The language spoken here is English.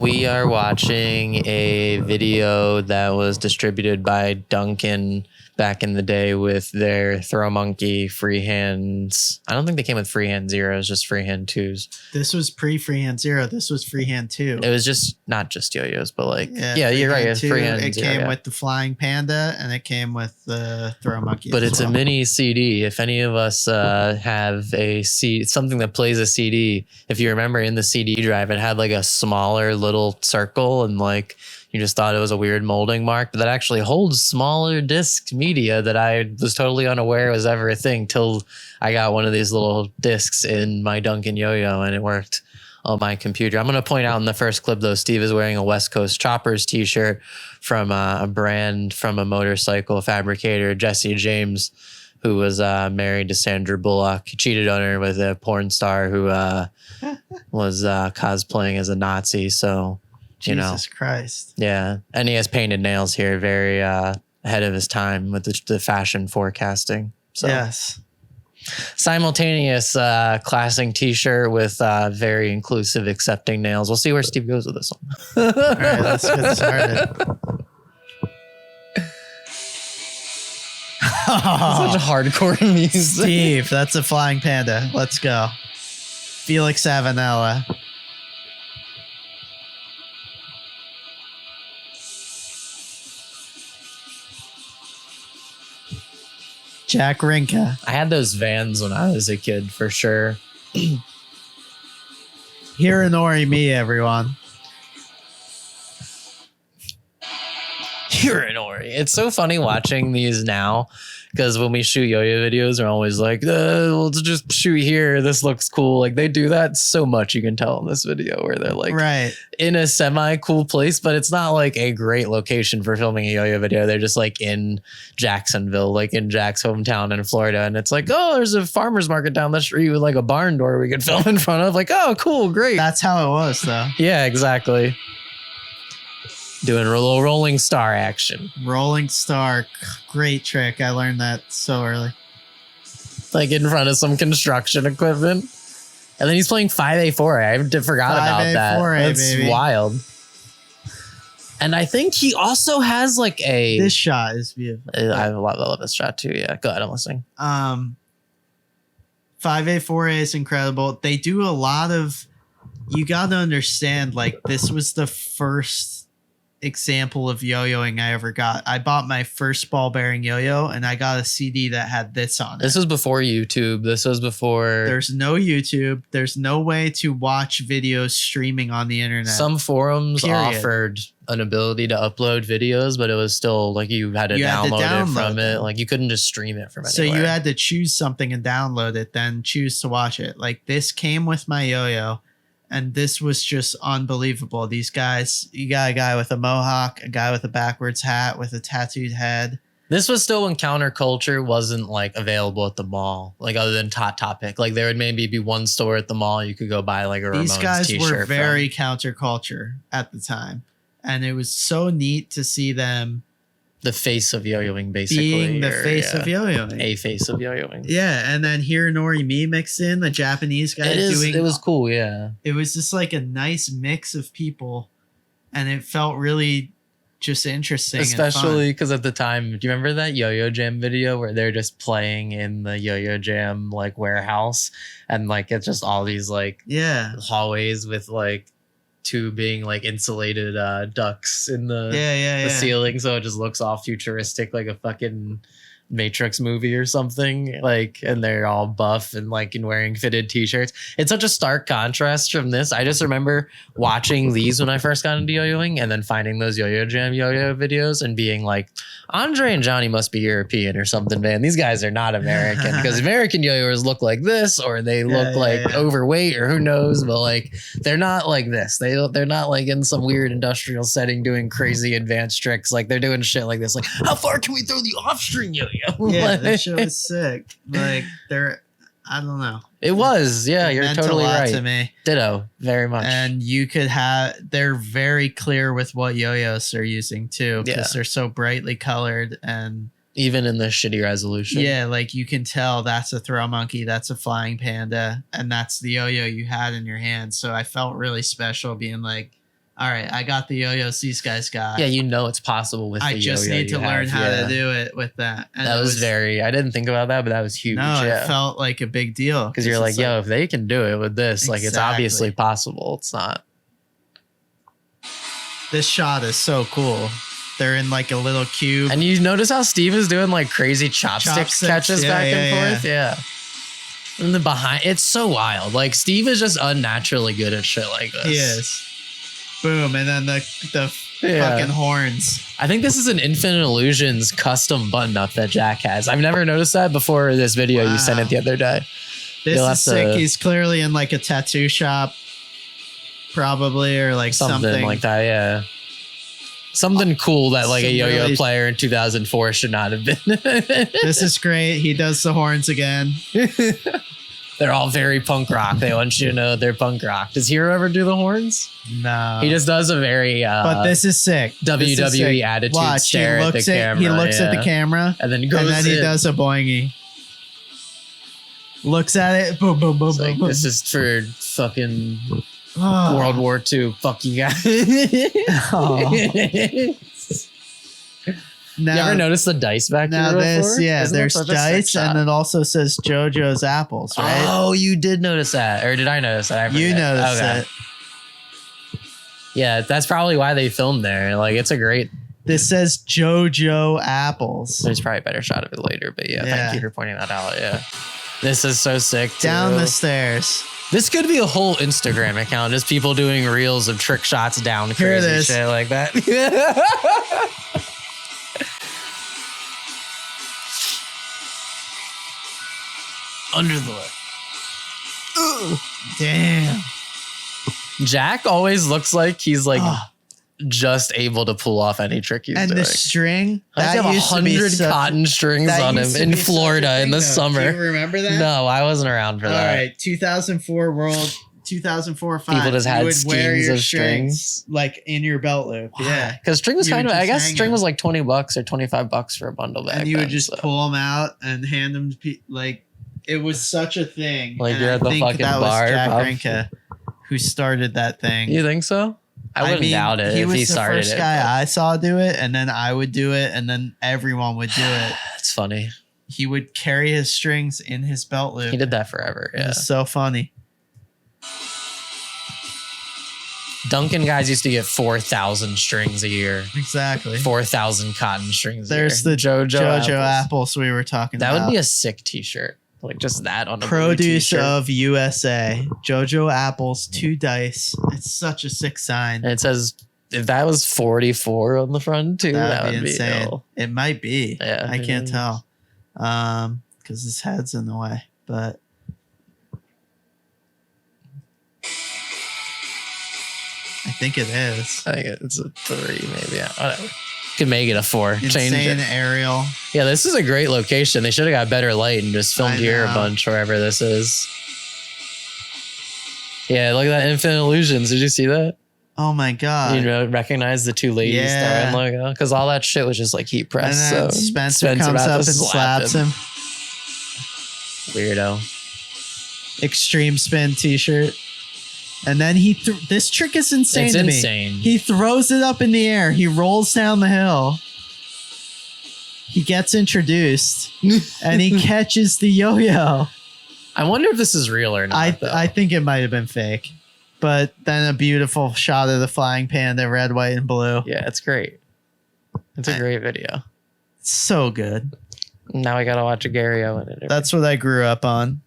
We are watching a video that was distributed by Duncan back in the day with their Throw Monkey freehands. I don't think they came with freehand zeros, just freehand twos. This was pre-freehand zero. This was freehand two. It was just not just yo-yos, but like yeah, you're freehand right. It's two. freehand It zero, came with the flying panda, and it came with the Throw Monkey. but as it's well. a mini CD. If any of us have a CD, something that plays a CD, if you remember in the CD drive, it had like a smaller little circle, and like you just thought it was a weird molding mark, but that actually holds smaller disc media that I was totally unaware was ever a thing till I got one of these little discs in my Duncan yo-yo and it worked on my computer. I'm going to point out in the first clip, though, Steve is wearing a West Coast Choppers t-shirt from a brand from a motorcycle fabricator, Jesse James, who was married to Sandra Bullock. He cheated on her with a porn star who was cosplaying as a Nazi. So, you know. Jesus Christ. Yeah. And he has painted nails here, very ahead of his time with the fashion forecasting. So. Yes. Simultaneous classing t-shirt with very inclusive, accepting nails. We'll see where Steve goes with this one. All right, let's get started. Such hardcore music. Steve, that's a flying panda. Let's go. Felix Avanella. Jack Rinka. I had those Vans when I was a kid, for sure. Hironori me, everyone. Hironori. It's so funny watching these now because when we shoot yo-yo videos, they're always like, let's just shoot here. This looks cool. Like they do that so much, you can tell in this video where they're like right in a semi-cool place, but it's not like a great location for filming a yo-yo video. They're just like in Jacksonville, like in Jack's hometown in Florida. And it's like, oh, there's a farmer's market down the street with like a barn door we could film in front of. Like, oh, cool, great. That's how it was, though. Yeah, exactly. Doing a little rolling star action. Rolling star. Great trick. I learned that so early. Like in front of some construction equipment. And then he's playing 5A4A. I forgot about that. 5A4A, That's baby. wild. And I think he also has like a... This shot is beautiful. I love this shot too. Yeah, go ahead. I'm listening. 5A4A is incredible. They do a lot of... You got to understand, like, this was the first example of yo-yoing I ever got. I bought my first ball bearing yo-yo and I got a CD that had this on it. This was before YouTube. This was before... There's no YouTube. There's no way to watch videos streaming on the internet. Some forums Period. offered an ability to upload videos, but it was still like you had to download it from it. Like you couldn't just stream it from anywhere. So you had to choose something and download it, then choose to watch it. Like this came with my yo-yo. And this was just unbelievable. These guys, you got a guy with a mohawk, a guy with a backwards hat with a tattooed head. This was still when counterculture wasn't like available at the mall, like other than Hot Topic. Like there would maybe be one store at the mall you could go buy like a These Ramones guys t-shirt were very from. counterculture at the time. And it was so neat to see them The face of yo-yoing, basically. being the face of yo-yoing. A face of yo-yoing. Yeah, and then Hironori me mixed in, the Japanese guy doing... It was cool, yeah. It was just like a nice mix of people. And it felt really just interesting. Especially because at the time, do you remember that Yo-Yo Jam video where they're just playing in the Yo-Yo Jam like warehouse? And like it's just all these like hallways with like two being like insulated ducts in the ceiling, so it just looks all futuristic like a fucking Matrix movie or something, like, and they're all buff and like and wearing fitted t-shirts. It's such a stark contrast from this. I just remember watching these when I first got into yo-yoing and then finding those Yo-Yo Jam yo-yo videos and being like, Andre and Johnny must be European or something, man. These guys are not American, because American yo-yoers look like this, or they look overweight, or who knows, but like they're not like this. They're not like in some weird industrial setting doing crazy advanced tricks. Like they're doing shit like this, like how far can we throw the off-string yo-yo? Yeah, that show is sick. Like they're, I don't know. It was, yeah, you're totally right. To me. Ditto, very much. And you could have, they're very clear with what yo-yos they're using too, because they're so brightly colored and even in the shitty resolution. Yeah, like you can tell that's a throw monkey, that's a flying panda, and that's the yo-yo you had in your hand. So I felt really special being like, all right, I got the yo-yos these guys got. Yeah, you know it's possible with the I just yo-yo need to you learn have, how yeah. to do it with that. And That was very, I didn't think about that, but that was huge. No, yeah. it felt like a big deal. Because you're like, yo, if they can do it with this, like, it's obviously possible. It's not. This shot is so cool. They're in like a little cube. And you notice how Steve is doing like crazy chopsticks catches back and forth? Yeah. And the behind, it's so wild. Like, Steve is just unnaturally good at shit like this. He is. Boom. And then the fucking horns. I think this is an Infinite Illusions custom button up that Jack has. I've never noticed that before this video. You sent it the other day. This is sick. He's clearly in like a tattoo shop. Probably, or like something like that, yeah. Something cool that like a yo-yo really player in 2004 should not have been. This is great. He does the horns again. They're all very punk rock. They want you to know they're punk rock. Does Hero ever do the horns? No. He just does a very but this is sick. WWE attitude stare at the camera. He looks at the camera and then goes he does a boingy. Looks at it. Boom, boom, boom, boom, boom. This is for fucking World War II. Fuck you guys. Now, you ever notice the dice back now here before? There's dice, and it also says JoJo's apples, right? Oh, you did notice that, or did I notice that? You noticed it. Yeah, that's probably why they filmed there. Like, it's a great. This says JoJo apples. There's probably a better shot of it later, but yeah, thank you for pointing that out. Yeah, this is so sick. Down the stairs. This could be a whole Instagram account, just people doing reels of trick shots down crazy shit like that. Under the lip. Damn. Jack always looks like he's like just able to pull off any trick he's doing. And the string, that have 100 cotton strings on him in Florida in the summer. Do you remember that? No, I wasn't around for that. All right, 2004 World, 2004 5. People just had skeins of strings like in your belt loop. Yeah, because string was kind of, I guess string was like $20 or $25 for a bundle back. And you would just pull them out and hand them to people. Like, it was such a thing. Like, you're at the fucking bar. Was Jack Rinke who started that thing. You think so? I wouldn't doubt it if he started it. He was the first guy I saw do it, and then I would do it, and then everyone would do it. It's funny. He would carry his strings in his belt loop. He did that forever. Yeah, it was so funny. Duncan guys used to get 4,000 strings a year. Exactly. 4,000 cotton strings. There's the JoJo apples we were talking about. That would be a sick T-shirt. Like, just that on a produce of USA. JoJo apples, 2 dice. It's such a sick sign. And it says, if that was 44 on the front too, that would be insane. Ill. It might be. Yeah, I can't tell. Because his head's in the way. But I think it is. I think it's a 3, maybe. Yeah, whatever. Could make it a 4. Insane change it. Aerial. Yeah, this is a great location. They should have got better light and just filmed here a bunch, wherever this is. Yeah, look at that Infinite Illusions. Did you see that? Oh my god! You know, recognize the 2 ladies throwing logo because all that shit was just like heat press. And then so Spencer comes up and slaps him. Weirdo. Extreme spin T-shirt. And then this trick is insane. It's insane. He throws it up in the air. He rolls down the hill. He gets introduced, and he catches the yo-yo. I wonder if this is real or not. I think it might have been fake, but then a beautiful shot of the flying panda, red, white, and blue. Yeah, it's great. It's a great video. It's so good. Now I gotta watch a Gary Owen interview. That's what I grew up on.